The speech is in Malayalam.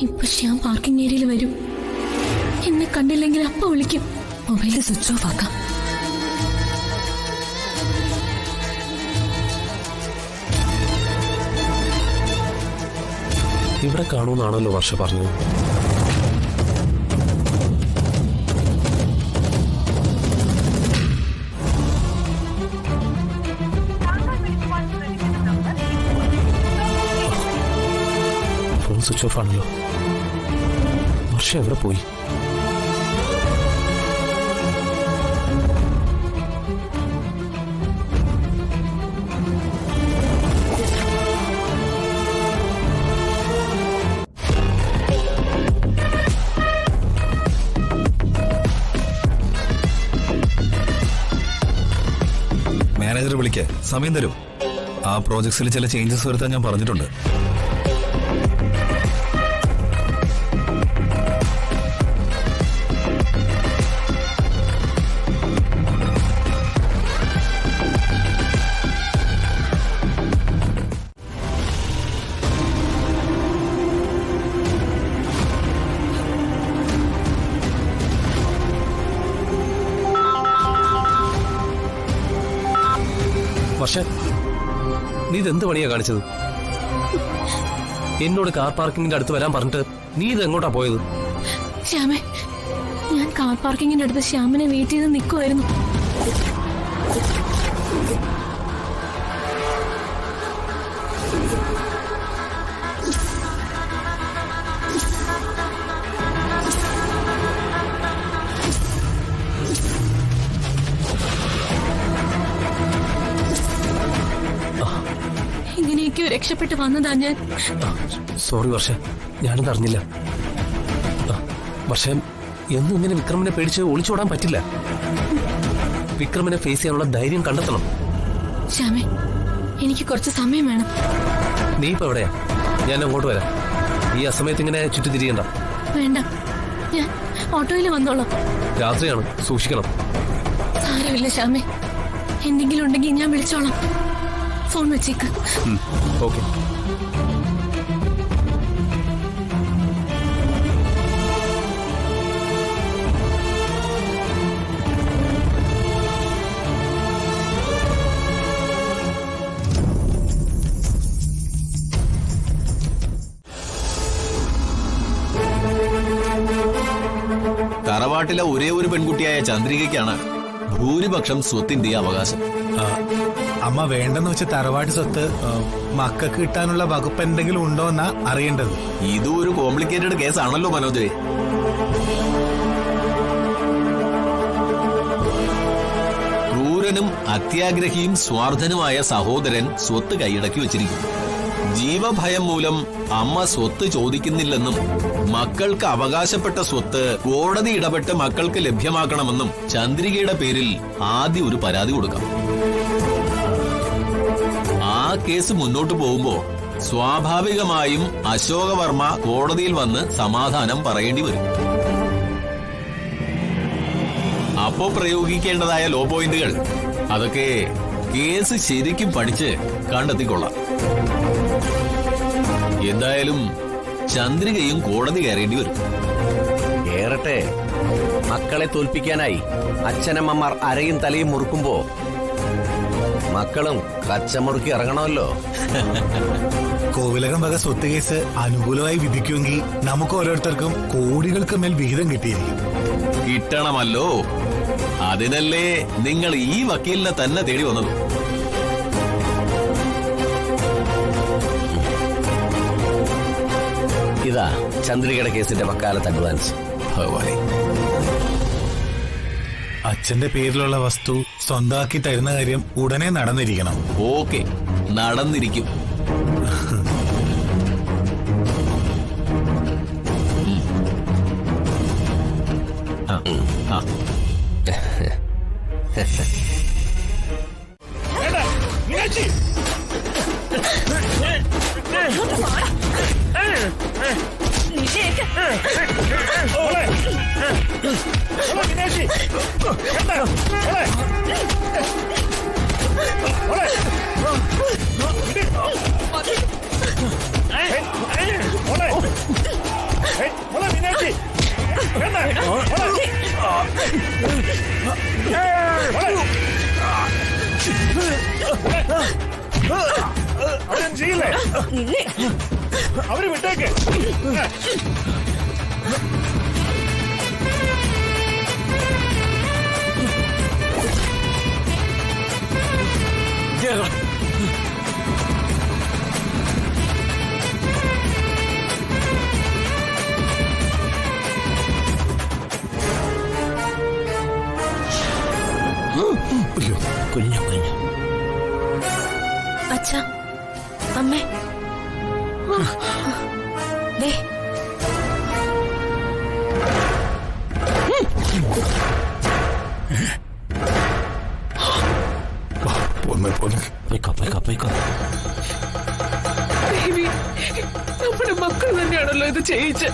ഇപ്പൊ ശ്യാം പാർക്കിംഗ് ഏരിയയിൽ വരും. എന്നെ കണ്ടില്ലെങ്കിൽ അപ്പ വിളിക്കും. മൊബൈൽ സ്വിച്ച് ഓഫ് ആക്കാം. ഇവിടെ കാണുമെന്നാണല്ലോ വർഷ പറഞ്ഞത്. ഫോൺ സ്വിച്ച് ഓഫ് ആണല്ലോ. വർഷ എവിടെ പോയി? മാനേജർ വിളിക്ക്, സമയം തരൂ. ആ പ്രോജക്ട്സിൽ ചില ചേഞ്ചസ് വരുത്താൻ ഞാൻ പറഞ്ഞിട്ടുണ്ട്. വർഷ, നീ ഇതെന്ത് പണിയാ കാണിച്ചത്? എന്നോട് കാർ പാർക്കിങ്ങിന്റെ അടുത്ത് വരാൻ പറഞ്ഞിട്ട് നീ ഇത് എങ്ങോട്ടാ പോയത്? ശ്യാമേ, ഞാൻ കാർ പാർക്കിങ്ങിന്റെ അടുത്ത് ശ്യാമിനെ വെയിറ്റ് ചെയ്ത് നിൽക്കുമായിരുന്നു. ഇങ്ങനെയൊക്കെയോ രക്ഷപ്പെട്ട് വന്നതാ ഞാൻ. സോറി വർഷ, ഞാനത് അറിഞ്ഞില്ല. പക്ഷേ എന്നും ഇങ്ങനെ വിക്രമിനെ പേടിച്ച് ഒളിച്ചോടാൻ പറ്റില്ല. വിക്രമിനെ ഫേസ് ചെയ്യാനുള്ള ധൈര്യം കണ്ടെത്തണം. ശ്യാമേ, എനിക്ക് കുറച്ച് സമയം വേണം. നീ ഇപ്പൊ എവിടെയാ? ഞാൻ അങ്ങോട്ട് വരാം. ഈ അസമയത്ത് ഇങ്ങനെ ചുറ്റിത്തിരിയണ്ട. വേണ്ട, ഞാൻ ഓട്ടോയിൽ വന്നോളാം. രാത്രിയാണ്, സൂക്ഷിക്കണം. സാരമില്ല ശ്യാമേ, എന്തെങ്കിലും ഉണ്ടെങ്കിൽ ഞാൻ വിളിച്ചോളാം. ഫോൺ വെച്ചേക്ക്. ഓക്കെ. തറവാട്ടിലെ ഒരേ ഒരു പെൺകുട്ടിയായ ചന്ദ്രികയ്ക്കാണ് ഭൂരിപക്ഷം സ്വത്തിന്റെ അവകാശം. അമ്മ വേണ്ടെന്ന് വെച്ച് തറവാട്ട് സ്വത്ത് മക്കൾക്ക് കിട്ടാനുള്ള വകുപ്പ് എന്തെങ്കിലും ഉണ്ടോ എന്നാ അറിയേണ്ടത്. ഇതും ഒരു കോംപ്ലിക്കേറ്റഡ് കേസാണല്ലോ മനോജ്. ക്രൂരനും അത്യാഗ്രഹിയും സ്വാർത്ഥനുമായ സഹോദരൻ സ്വത്ത് കൈയടക്കി വച്ചിരിക്കുന്നു. ജീവഭയം മൂലം അമ്മ സ്വത്ത് ചോദിക്കുന്നില്ലെന്നും മക്കൾക്ക് അവകാശപ്പെട്ട സ്വത്ത് കോടതി ഇടപെട്ട് മക്കൾക്ക് ലഭ്യമാക്കണമെന്നും ചന്ദ്രികയുടെ പേരിൽ ആദ്യം ഒരു പരാതി കൊടുക്കാം. ആ കേസ് മുന്നോട്ട് പോകുമ്പോ സ്വാഭാവികമായും അശോകവർമ്മ കോടതിയിൽ വന്ന് സമാധാനം പറയേണ്ടി വരും. അപ്പോ പ്രയോഗിക്കേണ്ടതായ ലോ പോയിന്റുകൾ അതൊക്കെ കേസ് ശരിക്കും പഠിച്ച് കണ്ടെത്തിക്കൊള്ളാം. എന്തായാലും ചന്ദ്രികയും കോടതി കയറേണ്ടി വരും. കേറട്ടെ. മക്കളെ തോൽപ്പിക്കാനായി അച്ഛനമ്മമാർ അരയും തലയും മുറുക്കുമ്പോ മക്കളും കച്ചമുറുക്കി ഇറങ്ങണമല്ലോ. കോവിലകം വക സ്വത്ത് കേസ് അനുകൂലമായി വിധിക്കുമെങ്കിൽ നമുക്ക് ഓരോരുത്തർക്കും കോടികൾക്ക് മേൽ വിഹിതം കിട്ടിയിരിക്കും. കിട്ടണമല്ലോ. അതിനല്ലേ നിങ്ങൾ ഈ വക്കീലിനെ തന്നെ തേടി വന്നത്. ഇതാ ചന്ദ്രികയുടെ കേസിന്റെ വക്കാലത്ത് അഡ്വാൻസ്. ഭഗവാനെ, അച്ഛന്റെ പേരിലുള്ള വസ്തു സ്വന്തമാക്കി തരുന്ന കാര്യം ഉടനെ നടന്നിരിക്കണം. ഓക്കെ, നടന്നിരിക്കും. ചെയ്യില്ലേ അവര് വിട്ടേക്ക്. കുഞ്ഞു കുഞ്ഞു അച്ഛാ അമ്മേ ദേ പോയിക്കോ പോയിക്കോ പോയിക്കോ. ദേവി, നമ്മുടെ മക്കൾ തന്നെയാണല്ലോ ഇത് ചെയ്യിച്ച്.